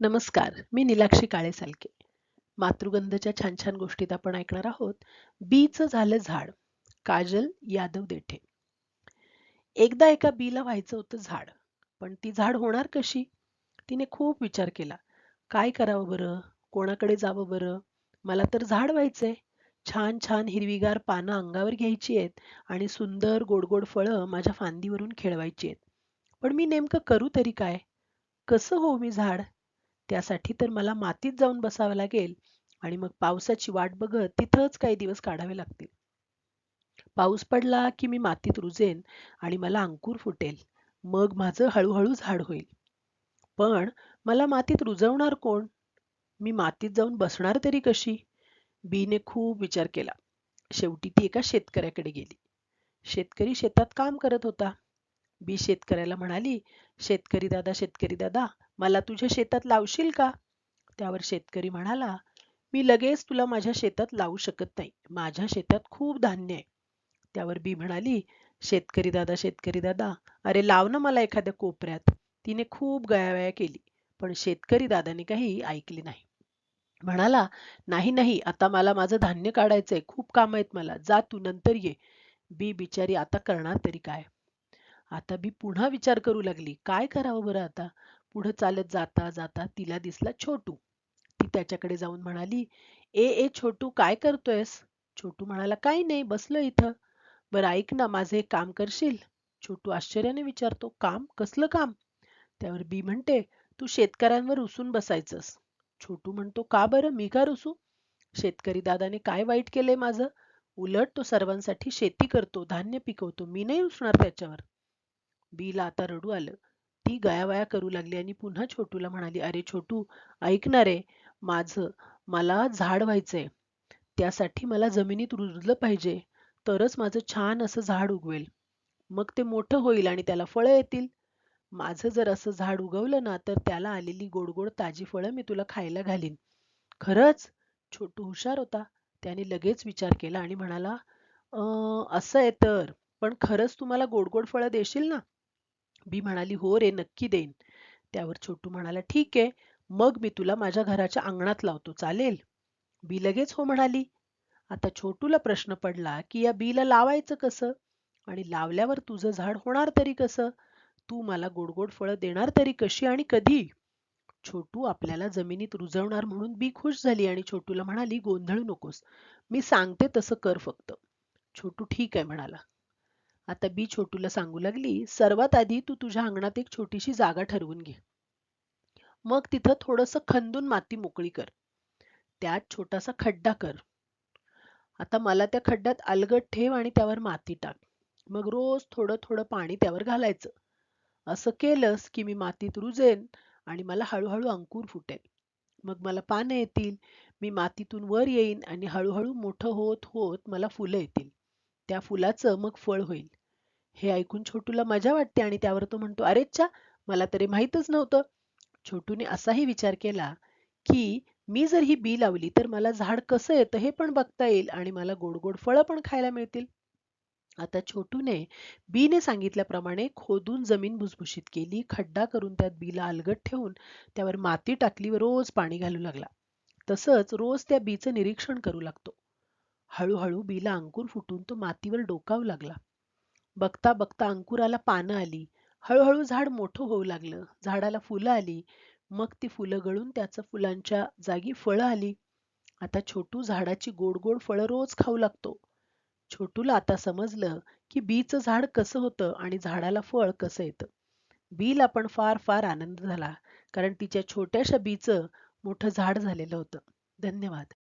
नमस्कार, मी नीलाक्षी काळे-सालके. मातृगंधच्या छान छान गोष्टीत आपण ऐकणार आहोत. बीचं झालं झाड. काजल यादव देठे. एकदा एका बीला व्हायचं होतं झाड. पण ती झाड होणार कशी? तिने खूप विचार केला. काय करावं बरं? कोणाकडे जावं बरं? मला तर झाड व्हायचंय. छान छान हिरवीगार पानं अंगावर घ्यायची आहेत आणि सुंदर गोड गोड फळं माझ्या फांदीवरून खेळवायची आहेत. पण मी नेमकं करू तरी काय? कसं होऊ मी झाड? त्यासाठी तर मला मातीत जाऊन बसावं लागेल आणि मग पावसाची वाट बघत तिथंच काही दिवस काढावे लागतील. पाऊस पडला की मी मातीत रुजेन आणि मला अंकुर फुटेल. मग माझं हळूहळू झाड होईल. पण मला मातीत रुजवणार कोण? मी मातीत जाऊन बसणार तरी कशी? बीने खूप विचार केला. शेवटी ती एका शेतकऱ्याकडे गेली. शेतकरी शेतात काम करत होता. बी शेतकऱ्याला म्हणाली, शेतकरी दादा, मला तुझ्या शेतात लावशील का?" त्यावर शेतकरी म्हणाला, "मी लगेच तुला माझ्या शेतात लावू शकत नाही. माझ्या शेतात खूप धान्य आहे." त्यावर बी म्हणाली, शेतकरी दादा, अरे लाव ना मला एखाद्या कोपऱ्यात." तिने खूप गयावया केली, पण शेतकरी दादाने काही ऐकले नाही. म्हणाला, "नाही, नाही, आता मला माझं धान्य काढायचंय. खूप काम आहेत मला. जा तू नंतर ये." बी बिचारी आता करणार तरी काय? आता बी पुन्हा विचार करू लागली. काय करावं बरं आता? पुढे चालत जाता जाता तिला दिसला छोटू. ती त्याच्याकडे जाऊन म्हणाली, ए छोटू, काय करतोयस?" छोटू म्हणाला, "काही नाही, बसलोय इथं." "बरं ऐक ना, माझं एक काम करशील?" छोटू आश्चर्याने विचारतो, "काम? कसलं काम?" त्यावर बी म्हणते, "तू शेतकऱ्यांवर रुसून बसायचंस." छोटू म्हणतो, "का बरं? मी का रुसू? शेतकरी दादाने काय वाईट केलंय माझं? उलट तो सर्वांसाठी शेती करतो, धान्य पिकवतो. मी नाही रुसणार त्याच्यावर." बीला आता रडू आलं. ती गयावया करू लागली आणि पुन्हा छोटूला म्हणाली, "अरे छोटू, ऐक ना रे, माझं मला झाड व्हायचंय. त्यासाठी मला जमिनीत रुजलं पाहिजे. तरच माझं छान असं झाड उगवेल. मग ते मोठं होईल आणि त्याला फळं येतील. माझं जर असं झाड उगवलं ना, तर त्याला आलेली गोड गोड ताजी फळं मी तुला खायला घालीन." "खरंच?" छोटू हुशार होता. त्याने लगेच विचार केला आणि म्हणाला, असं आहे तर. पण खरंच तू मला गोड गोड फळं देशील ना?" बी म्हणाली, "हो रे, नक्की देईन." त्यावर छोटू म्हणाला, "ठीक आहे. मग मी तुला माझ्या घराच्या अंगणात लावतो. चालेल?" बी लगेच हो म्हणाली. आता छोटूला प्रश्न पडला, की या बीला लावायचं कसं? आणि लावल्यावर तुझं झाड होणार तरी कसं? तू मला गोड गोड फळं देणार तरी कशी आणि कधी? छोटू आपल्याला जमिनीत रुजवणार म्हणून बी खुश झाली आणि छोटूला म्हणाली, "गोंधळू नकोस. मी सांगते तसं कर फक्त." छोटू ठीक आहे म्हणाला. आता बी छोटूला सांगू लागली, "सर्वात आधी तू तुझ्या अंगणात एक छोटीशी जागा ठरवून घे. मग तिथं थोडंसं खंदून माती मोकळी कर. त्यात छोटासा खड्डा कर. आता मला त्या खड्ड्यात अलगद ठेव आणि त्यावर माती टाक. मग रोज थोडं थोडं पाणी त्यावर घालायचं. असं केलंस की मी मातीत रुजेन आणि मला हळूहळू अंकुर फुटेल. मग मला पानं येतील. मी मातीतून वर येईन आणि हळूहळू मोठं होत होत मला फुलं येतील. त्या फुलाचं मग फळ होईल." हे ऐकून छोटूला मजा वाटते आणि त्यावर तो म्हणतो, "अरेच्चा! मला तरी माहीतच नव्हतं." छोटूने असाही विचार केला, की मी जर ही बी लावली तर मला झाड कसं येतं हे पण बघता येईल आणि मला गोड गोड फळं पण खायला मिळतील. आता छोटूने बीने सांगितल्याप्रमाणे खोदून जमीन भुसभुशीत केली, खड्डा करून त्यात बीला अलगद ठेवून त्यावर माती टाकली व रोज पाणी घालू लागला. तसंच रोज त्या बीचं निरीक्षण करू लागतो. हळूहळू बीला अंकुर फुटून तो मातीवर डोकावू लागला. बघता बघता अंकुराला पानं आली. हळूहळू झाड मोठं होऊ लागलं. झाडाला फुलं आली. मग ती फुलं गळून त्याचं फुलांच्या जागी फळं आली. आता छोटू झाडाची गोड गोड फळं रोज खाऊ लागतो. छोटूला आता समजलं की बीचं झाड कसं होतं आणि झाडाला फळ कसं येतं. बीला पण फार फार आनंद झाला, कारण तिच्या छोट्याशा बीचं मोठं झाड झालेलं होतं. धन्यवाद.